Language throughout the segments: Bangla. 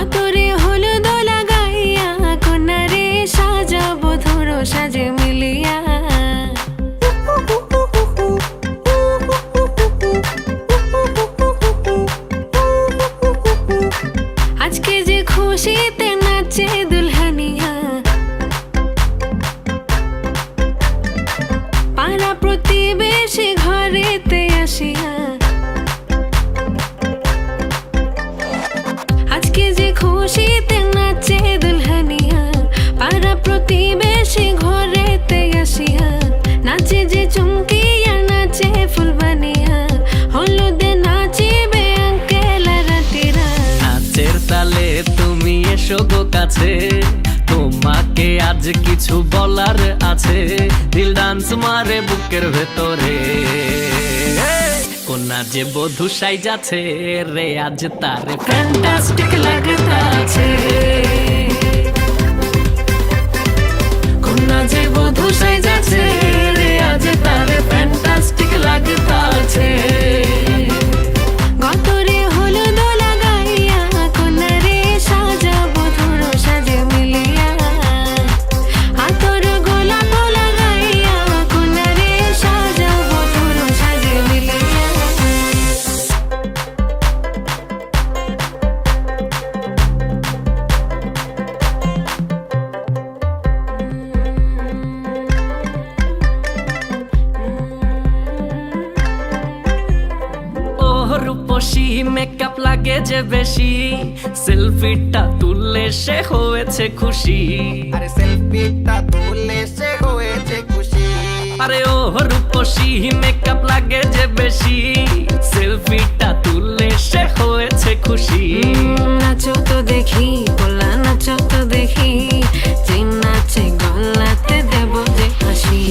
গতরে হলুদ লাগাইয়া কন্যারে সাজাবো ধরো সাজে মিলিয়া। আজকে যে খুশিতে নাচে দুলহানিয়া, পাড়া প্রতিবেশী ঘরেতে আসিয়া। আজকে যে খুশিতে নাচে দুলহানিয়া, পাড়া প্রতিবেশী ঘরেতে আসিয়া। নাচে যে চুমকিয়া নাচে ফুলবানিয়া, হলুদে নাচিবে আঙ্কেল আর আন্টিরা। নাচের তালে তুমি এসো গো কাছে, তোমাকে আজ কিছু বলার আছে। দিল ডান্স মারে বুকের ভেতরে, কোনা যে বধূ সাইজাছে রে আজ তারে ফ্যান্টাস্টিক লাগতাছে। কোনা যে বধূ সাইজাছে রে আজ তারে ফ্যান্টাস্টিক লাগতাছে। গতরে হলুদ লাগাইয়া কন্যারে সাজাবো ধরো সাজে মিলিয়া। আতর গোলাপ লাগাইয়া কন্যারে সাজাবো ধরো সাজে মিলিয়া। রূপসী মেকআপ লাগে যে বেশি, সেলফিটা তুললে সে হয়েছে খুশি। আরে সেলফিটা তুললে সে হয়েছে খুশি। আরে ও রূপসী মেকআপ লাগে যে বেশি, সেলফিটা তুললে সে হয়েছে খুশি। নাচো তো দেখি গোলা, নাচো তো দেখি, যে নাচে গলাতে দেব যে হাসি।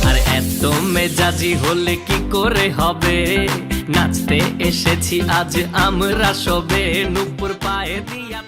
আর এত মেজাজি হলে কি করে হবে, নাচতে এসেছি আজ আমরা সবে, নুপুর পায়ে দিয়া